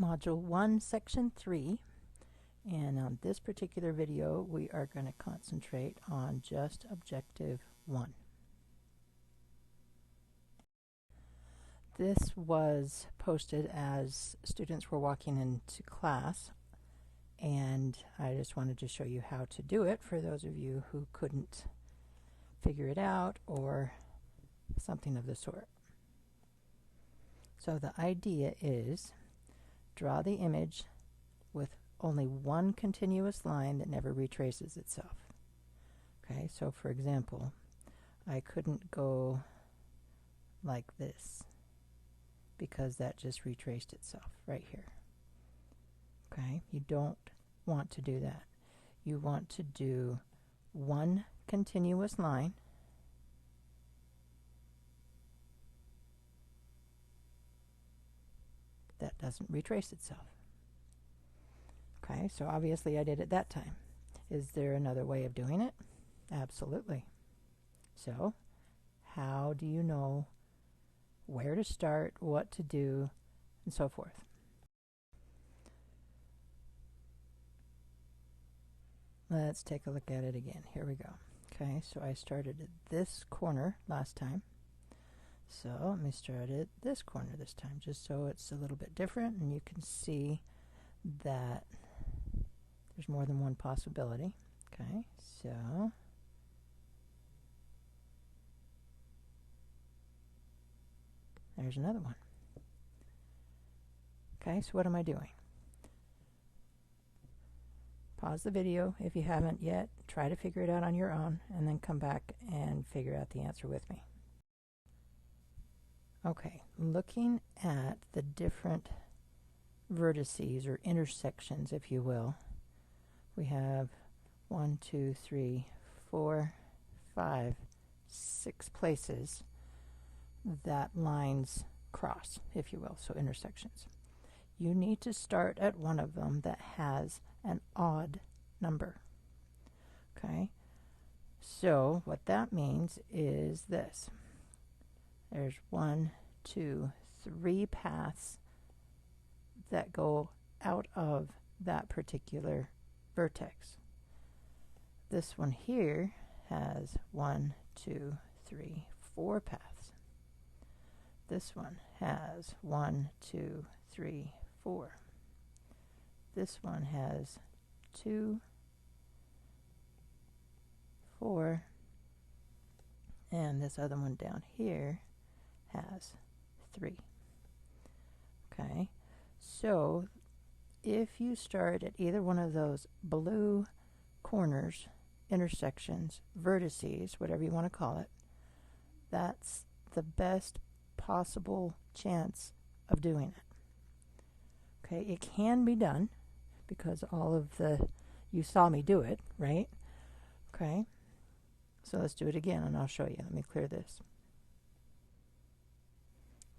Module 1, Section 3, and on this particular video we are going to concentrate on just Objective 1. This was posted as students were walking into class, and I just wanted to show you how to do it for those of you who couldn't figure it out or something of the sort. So the idea is draw the image with only one continuous line that never retraces itself. Okay, so for example, I couldn't go like this because that just retraced itself right here. Okay, you don't want to do that. You want to do one continuous line that doesn't retrace itself. Okay, so obviously I did it that time. Is there another way of doing it? Absolutely. So, how do you know where to start, what to do, and so forth? Let's take a look at it again. Here we go. Okay, so I started at this corner last time. So let me start at this corner this time, just so it's a little bit different and you can see that there's more than one possibility. Okay, so there's another one. Okay, so what am I doing? Pause the video if you haven't yet, try to figure it out on your own, and then come back and figure out the answer with me. Okay, looking at the different vertices or intersections, if you will, we have 1, 2, 3, 4, 5, 6 places that lines cross, if you will, so intersections. You need to start at one of them that has an odd number. Okay, so what that means is this. There's 1, 2, 3 paths that go out of that particular vertex. This one here has 1, 2, 3, 4 paths. This one has 1, 2, 3, 4. This one has 2, 4, and this other one down here has 3. Okay, so if you start at either one of those blue corners, intersections, vertices, whatever you want to call it, that's the best possible chance of doing it. Okay, it can be done because all of you saw me do it, right? Okay, so let's do it again and I'll show you. Let me clear this.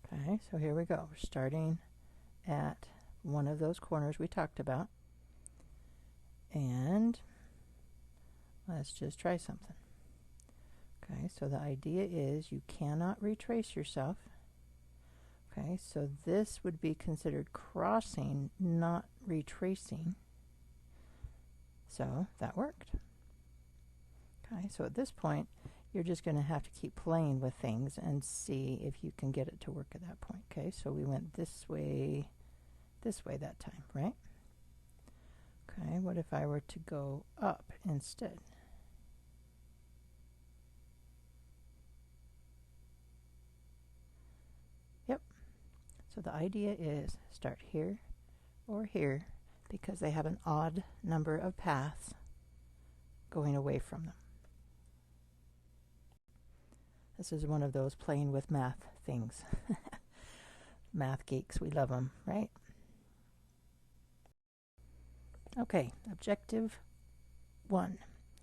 Okay, so here we go. We're starting at one of those corners we talked about. And let's just try something. Okay, so the idea is you cannot retrace yourself. Okay, so this would be considered crossing, not retracing. So that worked. Okay, so at this point, you're just going to have to keep playing with things and see if you can get it to work at that point. Okay, so we went this way that time, right? Okay, what if I were to go up instead? Yep. So the idea is start here or here because they have an odd number of paths going away from them. This is one of those playing with math things. Math geeks, we love them, right? Okay, Objective 1.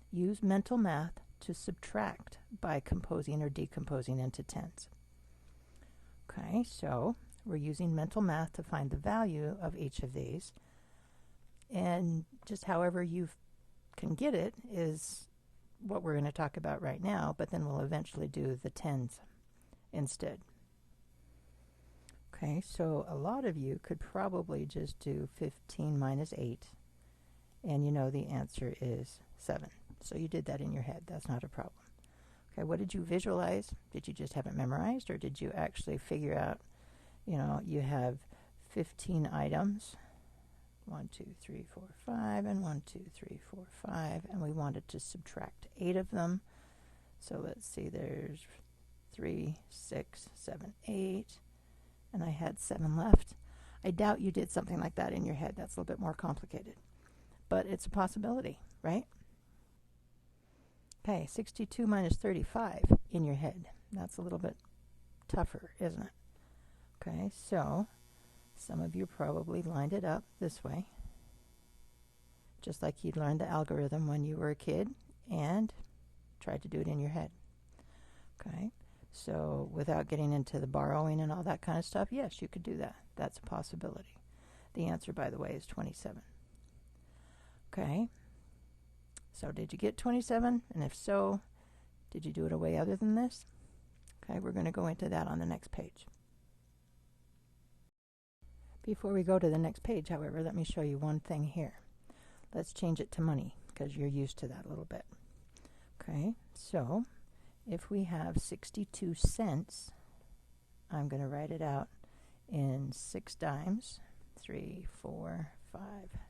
Use mental math to subtract by composing or decomposing into tens. Okay, so we're using mental math to find the value of each of these. And just however you can get it is what we're going to talk about right now, but then we'll eventually do the tens instead. Okay, so a lot of you could probably just do 15 minus 8, and you know the answer is 7. So you did that in your head. That's not a problem. Okay, what did you visualize? Did you just have it memorized, or did you actually figure out, you know, you have 15 items, 1, 2, 3, 4, 5, and 1, 2, 3, 4, 5, and we wanted to subtract 8 of them. So let's see, there's 3, 6, 7, 8, and I had 7 left. I doubt you did something like that in your head. That's a little bit more complicated, but it's a possibility, right? Okay, 62 minus 35 in your head. That's a little bit tougher, isn't it? Okay, so some of you probably lined it up this way, just like you'd learned the algorithm when you were a kid and tried to do it in your head. Okay, so without getting into the borrowing and all that kind of stuff, yes, you could do that. That's a possibility. The answer, by the way, is 27. Okay, so did you get 27? And if so, did you do it a way other than this? Okay, we're going to go into that on the next page. Before we go to the next page, however, let me show you one thing here. Let's change it to money, because you're used to that a little bit. Okay, so if we have 62 cents, I'm going to write it out in 6 dimes. 3, 4, 5,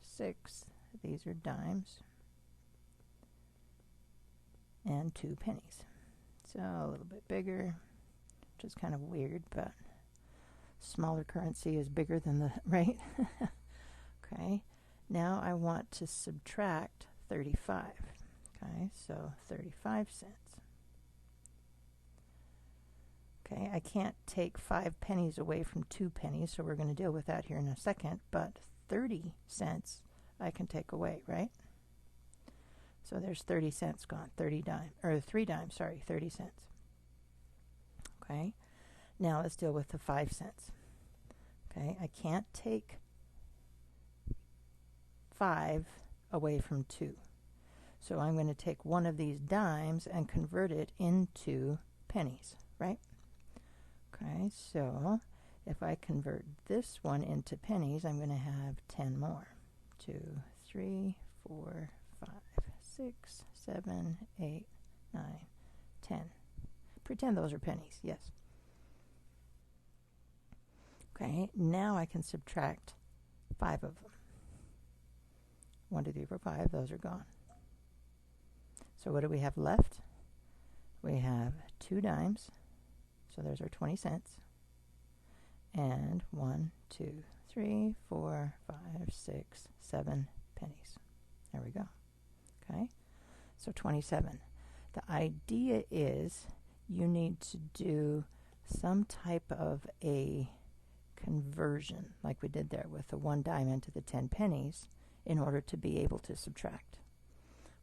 6. These are dimes. And 2 pennies. So a little bit bigger, which is kind of weird, but smaller currency is bigger than the, right? Okay, now I want to subtract 35. Okay, so 35 cents. Okay, I can't take 5 pennies away from 2 pennies, so we're going to deal with that here in a second, but 30 cents I can take away, right? So there's 30 cents gone, 3 dimes, sorry, 30 cents. Okay, now let's deal with the 5 cents. Okay, I can't take 5 away from 2. So I'm going to take one of these dimes and convert it into pennies, right? Okay, so if I convert this one into pennies, I'm going to have 10 more. 2, 3, 4, 5, 6, 7, 8, 9, 10. Pretend those are pennies, yes. Okay, now I can subtract 5 of them. 1, 2, 3, 4, 5, those are gone. So what do we have left? We have 2 dimes, so there's our 20 cents, and 1, 2, 3, 4, 5, 6, 7 pennies. There we go. Okay, so 27. The idea is you need to do some type of a conversion, like we did there with the 1 dime into the 10 pennies, in order to be able to subtract.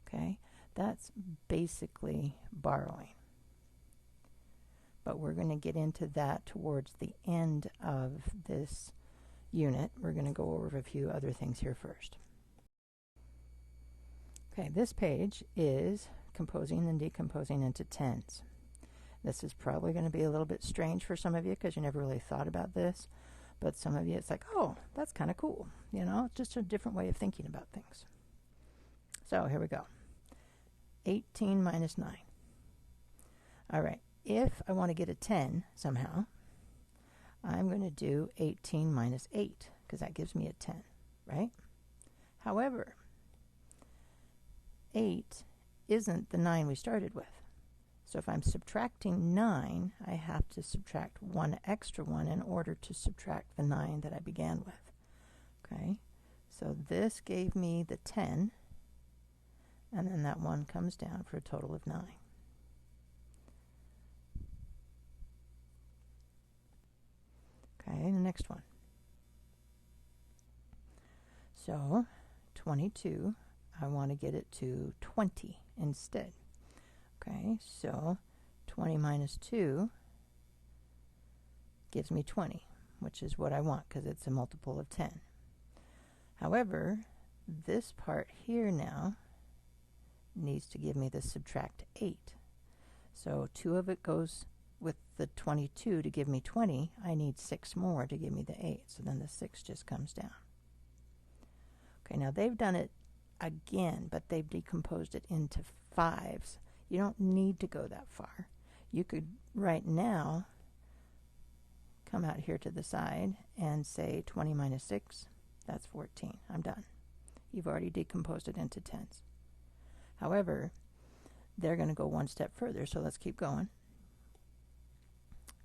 Okay, that's basically borrowing. But we're going to get into that towards the end of this unit. We're going to go over a few other things here first. Okay, this page is composing and decomposing into tens. This is probably going to be a little bit strange for some of you because you never really thought about this. But some of you, it's like, oh, that's kind of cool. You know, just a different way of thinking about things. So here we go. 18 minus 9. All right, if I want to get a 10 somehow, I'm going to do 18 minus 8 because that gives me a 10, right? However, 8 isn't the 9 we started with. So if I'm subtracting 9, I have to subtract 1 extra 1 in order to subtract the 9 that I began with. Okay, so this gave me the 10, and then that 1 comes down for a total of 9. Okay, the next one. So 22, I want to get it to 20 instead. Okay, so 20 minus 2 gives me 20, which is what I want because it's a multiple of 10. However, this part here now needs to give me the subtract 8. So 2 of it goes with the 22 to give me 20, I need 6 more to give me the 8. So then the 6 just comes down. Okay, now they've done it again, but they've decomposed it into 5s. You don't need to go that far. You could, right now, come out here to the side and say 20 minus 6, that's 14. I'm done. You've already decomposed it into 10s. However, they're going to go one step further, so let's keep going.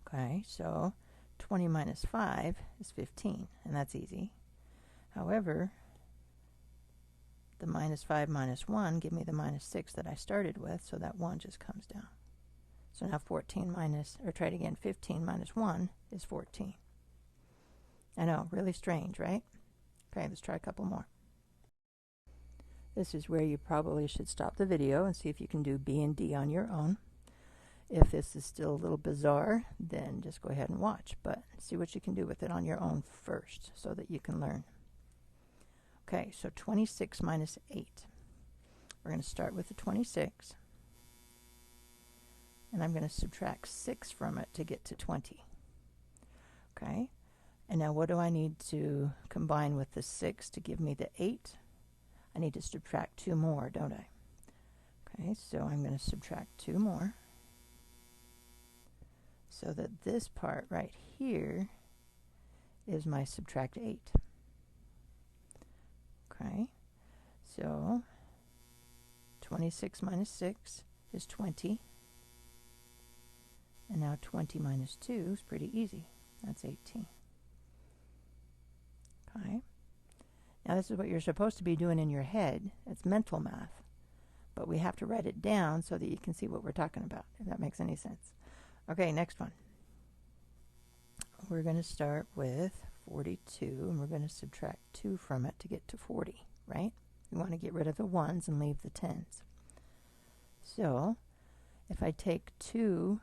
Okay, so 20 minus 5 is 15, and that's easy. However, the minus 5 minus 1 give me the minus 6 that I started with, so that 1 just comes down. So now 14 minus, or try it again, 15 minus 1 is 14. I know, really strange, right? Okay, let's try a couple more. This is where you probably should stop the video and see if you can do B and D on your own. If this is still a little bizarre, then just go ahead and watch, but see what you can do with it on your own first so that you can learn. Okay, so 26 minus 8. We're going to start with the 26, and I'm going to subtract 6 from it to get to 20. Okay, and now what do I need to combine with the 6 to give me the 8? I need to subtract 2 more, don't I? Okay, so I'm going to subtract 2 more so that this part right here is my subtract 8. Okay, so 26 minus 6 is 20. And now 20 minus 2 is pretty easy. That's 18. Okay. Now this is what you're supposed to be doing in your head. It's mental math. But we have to write it down so that you can see what we're talking about, if that makes any sense. Okay, next one. We're going to start with 42, and we're going to subtract 2 from it to get to 40, right? We want to get rid of the 1s and leave the 10s. So, if I take 2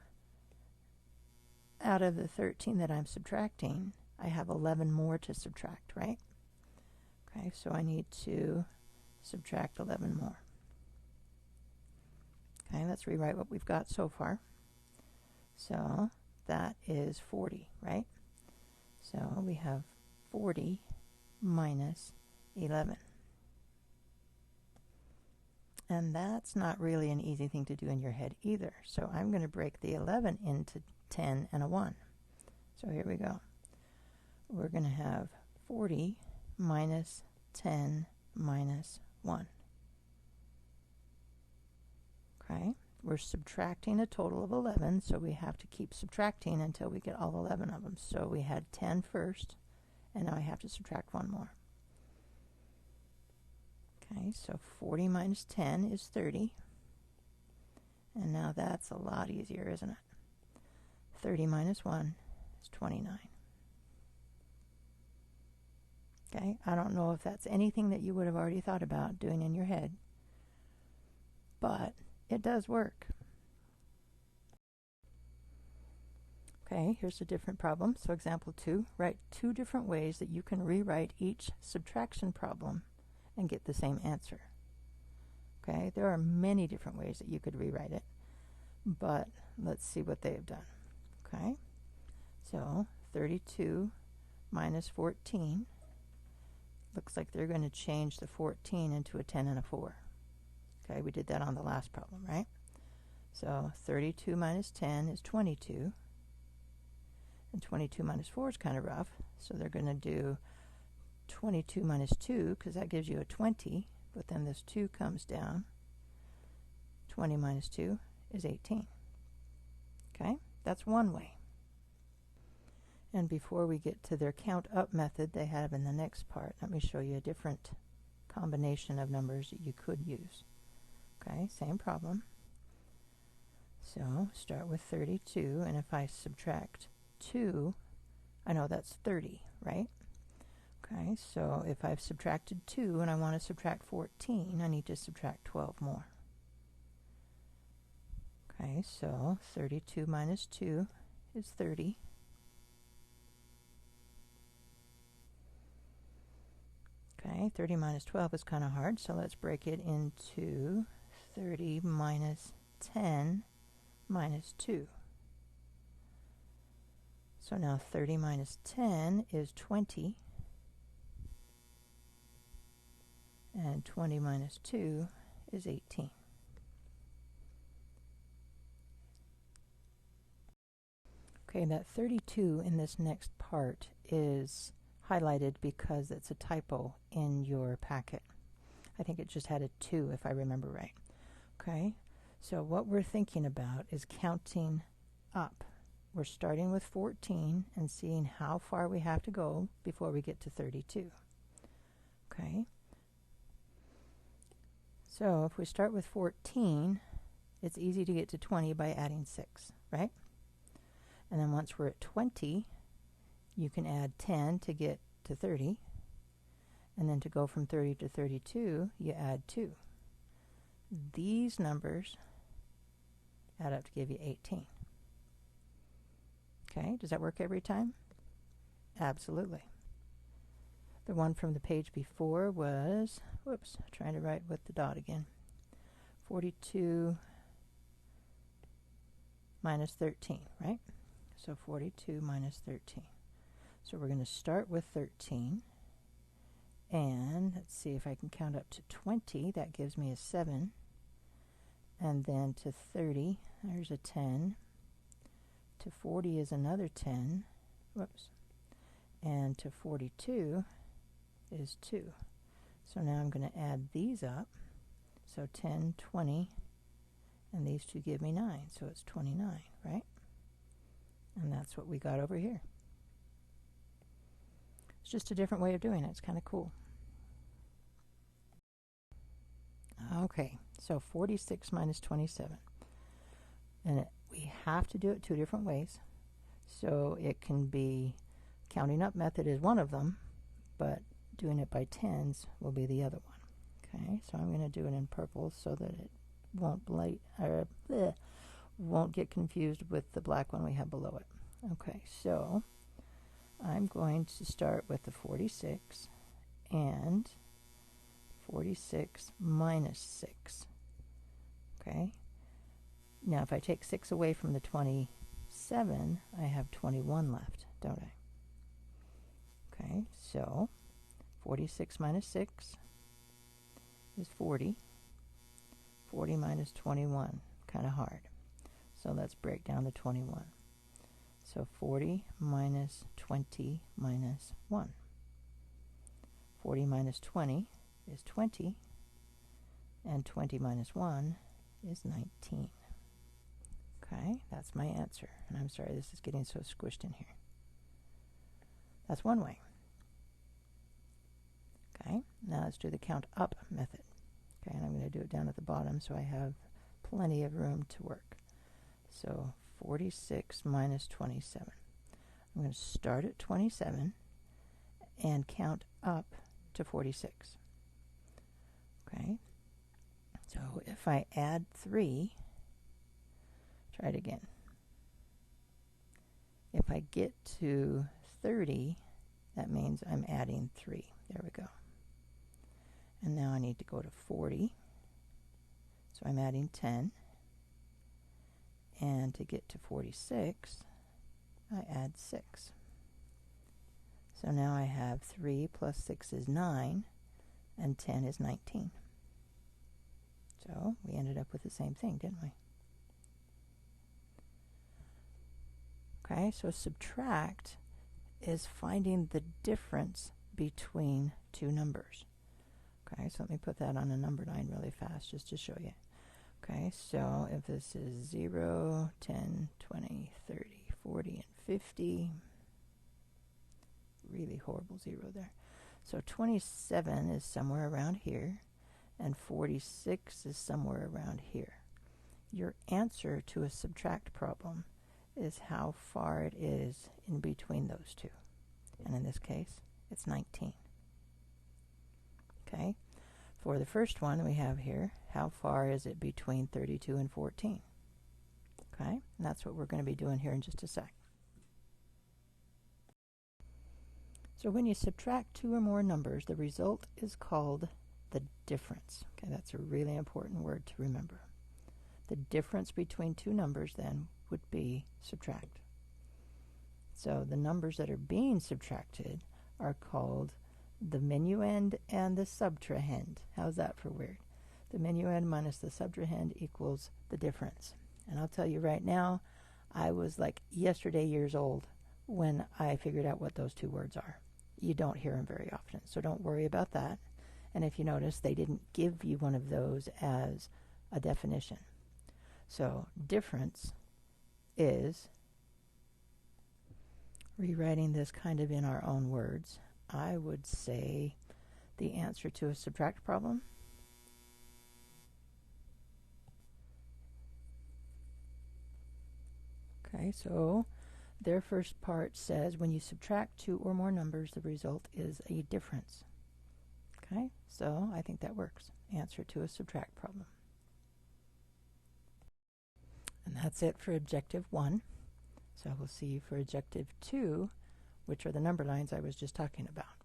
out of the 13 that I'm subtracting, I have 11 more to subtract, right? Okay, so I need to subtract 11 more. Okay, let's rewrite what we've got so far. So that is 40, right? So we have 40 minus 11. And that's not really an easy thing to do in your head either. So I'm going to break the 11 into 10 and a 1. So here we go. We're going to have 40 minus 10 minus 1. Okay, we're subtracting a total of 11, so we have to keep subtracting until we get all 11 of them. So we had 10 first, and now I have to subtract 1 more. Okay, so 40 minus 10 is 30. And now that's a lot easier, isn't it? 30 minus 1 is 29. Okay, I don't know if that's anything that you would have already thought about doing in your head, but it does work. Okay, here's a different problem. So example 2, write 2 different ways that you can rewrite each subtraction problem and get the same answer. Okay, there are many different ways that you could rewrite it, but let's see what they have done. Okay, so 32 minus 14. Looks like they're going to change the 14 into a 10 and a 4. Okay, we did that on the last problem, right? So 32 minus 10 is 22. And 22 minus 4 is kind of rough. So they're going to do 22 minus 2, because that gives you a 20. But then this 2 comes down. 20 minus 2 is 18. Okay, that's one way. And before we get to their count up method they have in the next part, let me show you a different combination of numbers that you could use. Okay, same problem. So start with 32, and if I subtract 2, I know that's 30, right? Okay, so if I've subtracted 2 and I want to subtract 14, I need to subtract 12 more. Okay, so 32 minus 2 is 30. Okay, 30 minus 12 is kind of hard, so let's break it into 30 minus 10 minus 2. So now 30 minus 10 is 20. And 20 minus 2 is 18. Okay, that 32 in this next part is highlighted because it's a typo in your packet. I think it just had a 2 if I remember right. Okay, so what we're thinking about is counting up. We're starting with 14 and seeing how far we have to go before we get to 32. Okay, so if we start with 14, it's easy to get to 20 by adding 6, right? And then once we're at 20, you can add 10 to get to 30. And then to go from 30 to 32, you add 2. These numbers add up to give you 18. Okay, does that work every time? Absolutely. The one from the page before was, whoops, trying to write with the dot again. 42 minus 13, right? So 42 minus 13. So we're going to start with 13. And let's see if I can count up to 20. That gives me a 7. And then to 30, there's a 10. To 40 is another 10. Whoops. And to 42 is 2. So now I'm going to add these up. So 10, 20, and these two give me 9. So it's 29, right? And that's what we got over here. It's just a different way of doing it. It's kind of cool. Okay, so 46 minus 27. And we have to do it 2 different ways. So it can be, counting up method is one of them, but doing it by tens will be the other one. Okay, so I'm going to do it in purple so that it won't get confused with the black one we have below it. Okay, so I'm going to start with the 46 and 46 minus 6. Okay, now if I take 6 away from the 27, I have 21 left, don't I? Okay, so 46 minus 6 is 40. 40 minus 21, kind of hard. So let's break down the 21. So 40 minus 20 minus 1. 40 minus 20 is 20, and 20 minus 1 is 19. Okay, that's my answer. And I'm sorry, this is getting so squished in here. That's one way. Okay, now let's do the count up method. Okay, and I'm going to do it down at the bottom so I have plenty of room to work. So 46 minus 27. I'm going to start at 27 and count up to 46. Okay, so if I add 3, try it again. If I get to 30, that means I'm adding 3. There we go. And now I need to go to 40. So I'm adding 10. And to get to 46, I add 6. So now I have 3 plus 6 is 9, and 10 is 19. So we ended up with the same thing, didn't we? Okay, so subtract is finding the difference between two numbers. Okay, so let me put that on a number line really fast just to show you. Okay, so if this is 0, 10, 20, 30, 40, and 50, really horrible 0 there. So 27 is somewhere around here, and 46 is somewhere around here. Your answer to a subtract problem is how far it is in between those two. And in this case, it's 19. Okay, for the first one we have here, how far is it between 32 and 14? Okay, and that's what we're going to be doing here in just a sec. So when you subtract 2 or more numbers, the result is called the difference. Okay, that's a really important word to remember. The difference between 2 numbers then would be subtract. So the numbers that are being subtracted are called the minuend and the subtrahend. How's that for weird? The minuend minus the subtrahend equals the difference. And I'll tell you right now, I was like yesterday years old when I figured out what those two words are. You don't hear them very often, so don't worry about that. And if you notice, they didn't give you one of those as a definition. So difference is, rewriting this kind of in our own words, I would say the answer to a subtract problem. Okay, so their first part says when you subtract two or more numbers, the result is a difference. Okay, so I think that works. Answer to a subtract problem. And that's it for objective 1. So we'll see you for objective 2, which are the number lines I was just talking about.